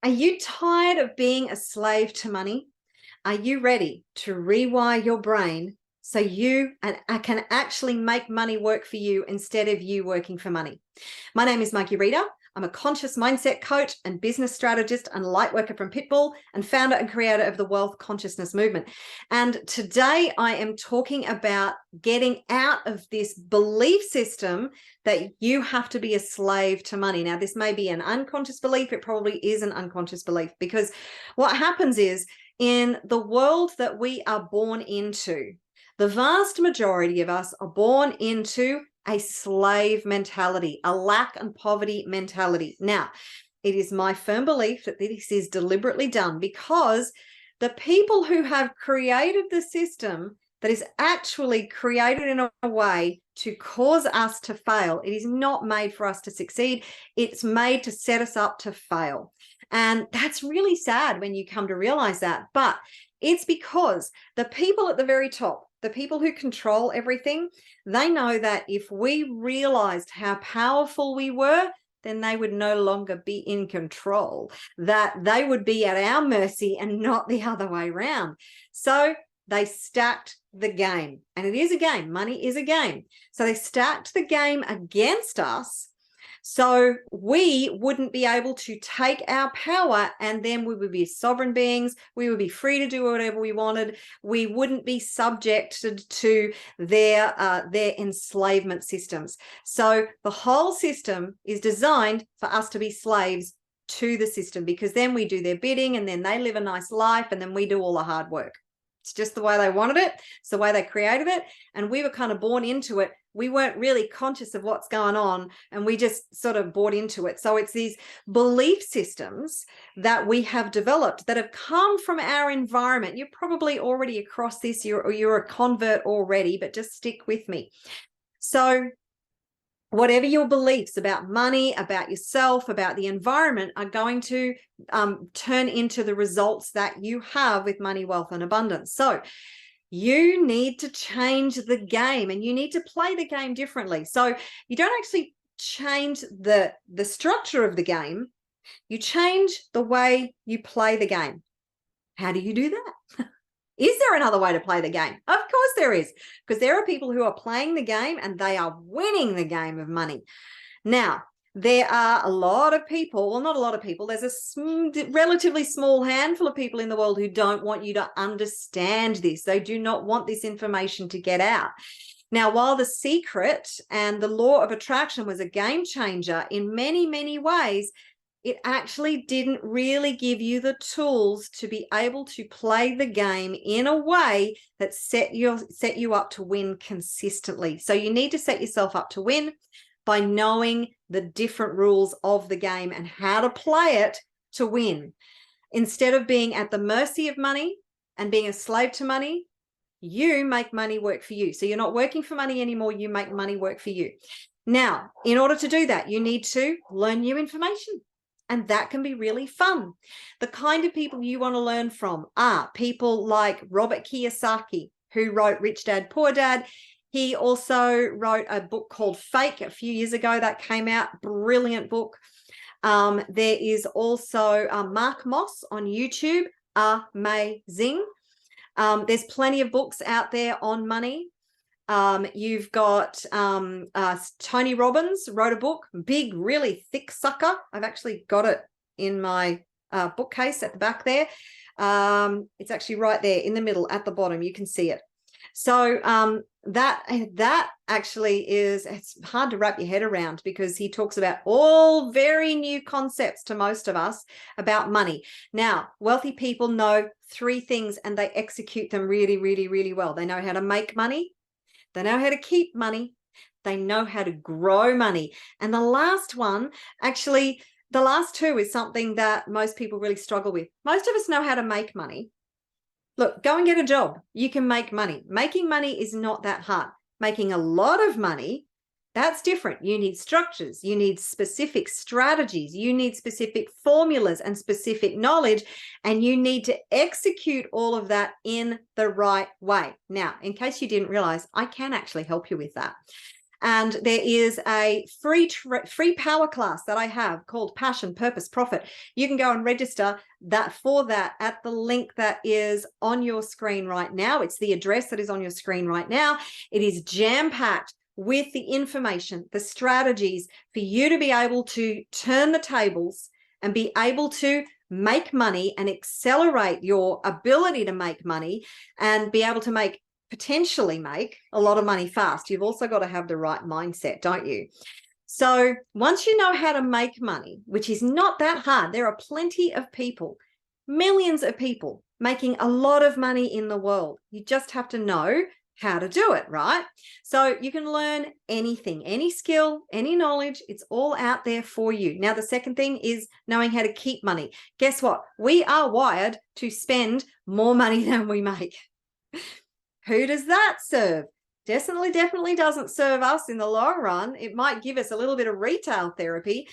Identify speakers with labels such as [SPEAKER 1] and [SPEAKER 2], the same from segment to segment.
[SPEAKER 1] Are you tired of being a slave to money? Are you ready to rewire your brain so you can actually make money work for you instead of you working for money? My name is Maggie Reader. I'm a conscious mindset coach and business strategist and light worker from Pitbull and founder and creator of the Wealth Consciousness Movement. And today I am talking about getting out of this belief system that you have to be a slave to money. Now, this may be an unconscious belief. It probably is an unconscious belief, because what happens is, in the world that we are born into, the vast majority of us are born into a slave mentality, a lack and poverty mentality. Now, it is my firm belief that this is deliberately done because the people who have created the system that is actually created in a way to cause us to fail. It is not made for us to succeed. It's made to set us up to fail. And that's really sad when you come to realize that. But it's because the people at the very top, the people who control everything, they know that if we realized how powerful we were, then they would no longer be in control, that they would be at our mercy and not the other way around. So they stacked the game, and it is a game. Money is a game. So they stacked the game against us, so we wouldn't be able to take our power, and then we would be sovereign beings. We would be free to do whatever we wanted. We wouldn't be subjected to their enslavement systems. So the whole system is designed for us to be slaves to the system, because then we do their bidding and then they live a nice life and then we do all the hard work. It's just the way they wanted it. It's the way they created it. And we were kind of born into it. We weren't really conscious of what's going on, and we just sort of bought into it. So it's these belief systems that we have developed that have come from our environment. You're probably already across this, you're a convert already, but just stick with me. So whatever your beliefs about money, about yourself, about the environment are going to turn into the results that you have with money, wealth, and abundance. So you need to change the game, and you need to play the game differently. So you don't actually change the structure of the game. You change the way you play the game. How do you do that? Is there another way to play the game? Of course there is, because there are people who are playing the game and they are winning the game of money. Now, there are a lot of people, well, not a lot of people, there's a relatively small handful of people in the world who don't want you to understand this. They do not want this information to get out. Now, while The Secret and the law of attraction was a game changer in many, many ways, it actually didn't really give you the tools to be able to play the game in a way that set you up to win consistently. So you need to set yourself up to win by knowing the different rules of the game and how to play it to win. Instead of being at the mercy of money and being a slave to money, you make money work for you. So you're not working for money anymore, you make money work for you. Now, in order to do that, you need to learn new information. And that can be really fun. The kind of people you want to learn from are people like Robert Kiyosaki, who wrote Rich Dad, Poor Dad. He also wrote a book called Fake a few years ago that came out. Brilliant book. There is also Mark Moss on YouTube. Amazing. There's plenty of books out there on money. You've got Tony Robbins wrote a book, big, really thick sucker. I've actually got it in my bookcase at the back there. It's actually right there in the middle at the bottom. You can see it. So that actually it's hard to wrap your head around, because he talks about all very new concepts to most of us about money. Now, wealthy people know 3 things and they execute them really, really, really well. They know how to make money. They know how to keep money. They know how to grow money. And the last one, actually, the last 2 is something that most people really struggle with. Most of us know how to make money. Look, go and get a job. You can make money. Making money is not that hard. Making a lot of money, that's different. You need structures. You need specific strategies. You need specific formulas and specific knowledge, and you need to execute all of that in the right way. Now, in case you didn't realize, I can actually help you with that. And there is a free power class that I have called Passion, Purpose, Profit. You can go and register for that at the link that is on your screen right now. It's the address that is on your screen right now. It is jam-packed with the information, the strategies for you to be able to turn the tables and be able to make money and accelerate your ability to make money and be able to potentially make a lot of money fast. You've also got to have the right mindset, don't you? So once you know how to make money, which is not that hard, there are plenty of people, millions of people making a lot of money in the world. You just have to know how to do it, right? So you can learn anything, any skill, any knowledge, it's all out there for you. Now, the second thing is knowing how to keep money. Guess what? We are wired to spend more money than we make. Who does that serve? Definitely doesn't serve us in the long run. It might give us a little bit of retail therapy,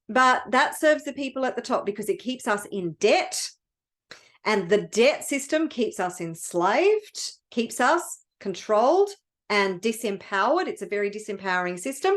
[SPEAKER 1] but that serves the people at the top because it keeps us in debt, and the debt system keeps us enslaved, keeps us controlled and disempowered. It's a very disempowering system.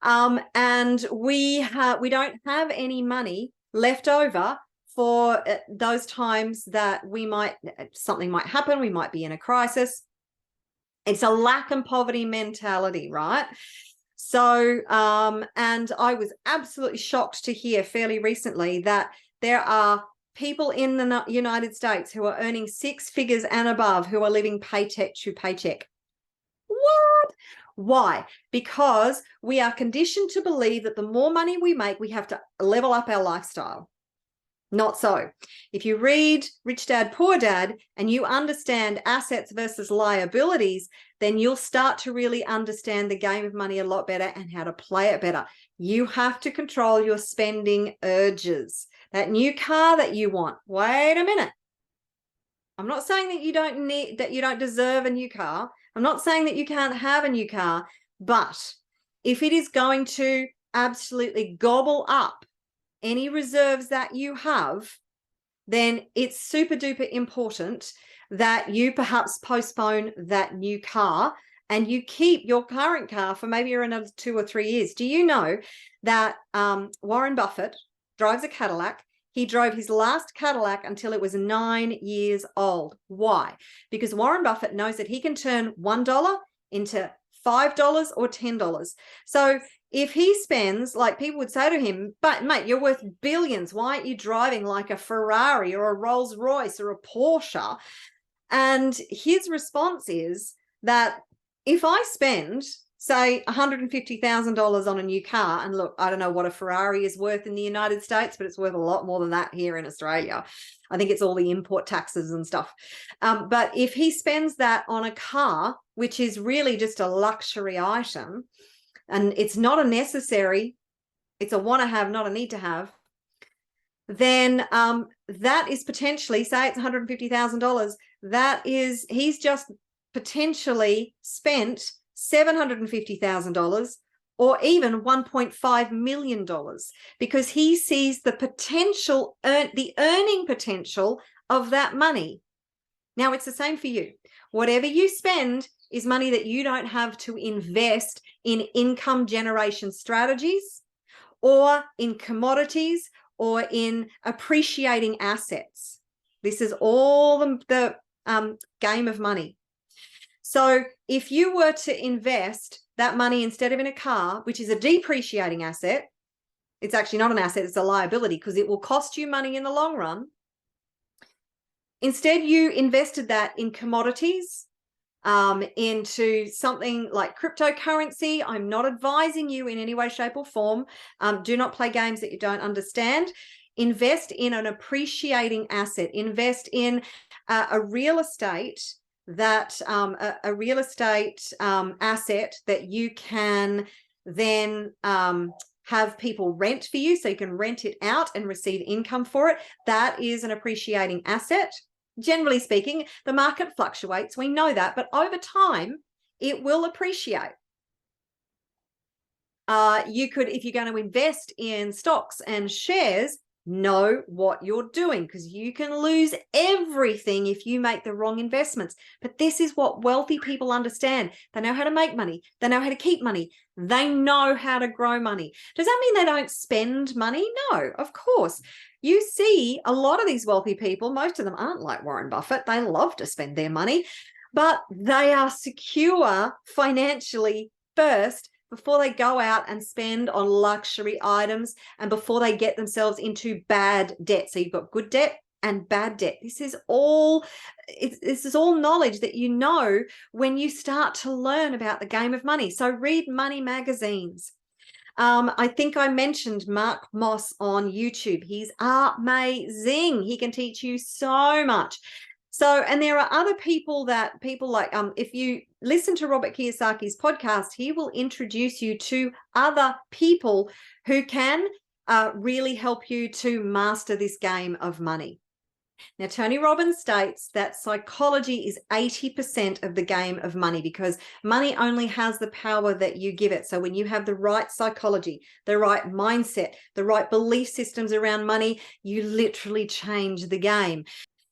[SPEAKER 1] And we don't have any money left over for those times that something might happen, we might be in a crisis. It's a lack and poverty mentality, right? So, and I was absolutely shocked to hear fairly recently that there are people in the United States who are earning 6 figures and above who are living paycheck to paycheck. What? Why? Because we are conditioned to believe that the more money we make, we have to level up our lifestyle. Not so. If you read Rich Dad, Poor Dad, and you understand assets versus liabilities, then you'll start to really understand the game of money a lot better and how to play it better. You have to control your spending urges. That new car that you want. Wait a minute. I'm not saying that you don't deserve a new car. I'm not saying that you can't have a new car, but if it is going to absolutely gobble up any reserves that you have, then it's super duper important that you perhaps postpone that new car and you keep your current car for maybe another 2 or 3 years. Do you know that Warren Buffett drives a Cadillac? He drove his last Cadillac until it was 9 years old. Why? Because Warren Buffett knows that he can turn $1 into $5 or $10. So if he spends, like people would say to him, but mate, you're worth billions. Why aren't you driving like a Ferrari or a Rolls Royce or a Porsche? And his response is that if I spend, say, $150,000 on a new car, and look, I don't know what a Ferrari is worth in the United States, but it's worth a lot more than that here in Australia. I think it's all the import taxes and stuff. But if he spends that on a car, which is really just a luxury item, and it's not a necessary, it's a want to have, not a need to have, then that is potentially, say it's $150,000, he's just potentially spent $750,000 or even $1.5 million because he sees the potential, the earning potential of that money. Now, it's the same for you. Whatever you spend is money that you don't have to invest in income generation strategies or in commodities or in appreciating assets. This is all the game of money. So if you were to invest that money instead of in a car, which is a depreciating asset, it's actually not an asset, it's a liability because it will cost you money in the long run. Instead, you invested that in commodities, into something like cryptocurrency. I'm not advising you in any way, shape, or form. Do not play games that you don't understand. Invest in an appreciating asset. Invest in a real estate that a real estate asset that you can then have people rent for you, so you can rent it out and receive income for it. That is an appreciating asset. Generally speaking, the market fluctuates. We know that, but over time, it will appreciate. You could, if you're going to invest in stocks and shares, Know what you're doing, because you can lose everything if you make the wrong investments. But this is what wealthy people understand. They know how to make money. They know how to keep money. They know how to grow money. Does that mean they don't spend money? No, of course. You see a lot of these wealthy people, most of them aren't like Warren Buffett. They love to spend their money, but they are secure financially first before they go out and spend on luxury items and before they get themselves into bad debt. So you've got good debt and bad debt. This is all knowledge that you know when you start to learn about the game of money. So read money magazines. I think I mentioned Mark Moss on YouTube. He's amazing. He can teach you so much. So, and there are other people like, if you listen to Robert Kiyosaki's podcast, he will introduce you to other people who can really help you to master this game of money. Now, Tony Robbins states that psychology is 80% of the game of money, because money only has the power that you give it. So when you have the right psychology, the right mindset, the right belief systems around money, you literally change the game.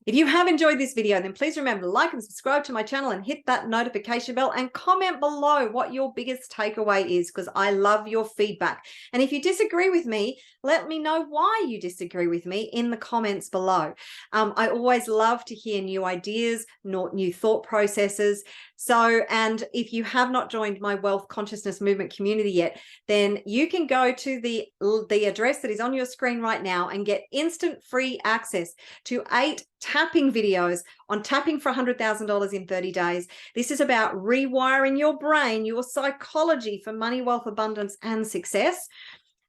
[SPEAKER 1] If you have enjoyed this video, then please remember to like and subscribe to my channel and hit that notification bell, and comment below what your biggest takeaway is, because I love your feedback. And if you disagree with me, let me know why you disagree with me in the comments below. I always love to hear new ideas, new thought processes. So, and if you have not joined my Wealth Consciousness Movement community yet, then you can go to the address that is on your screen right now and get instant free access to 8 tapping videos on tapping for $100,000 in 30 days. This is about rewiring your brain, your psychology for money, wealth, abundance, and success,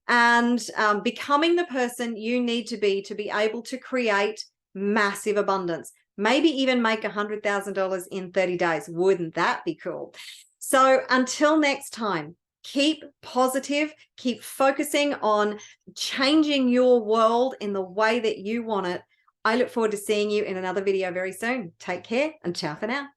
[SPEAKER 1] and becoming the person you need to be able to create massive abundance. Maybe even make $100,000 in 30 days. Wouldn't that be cool? So until next time, keep positive, keep focusing on changing your world in the way that you want it. I look forward to seeing you in another video very soon. Take care and ciao for now.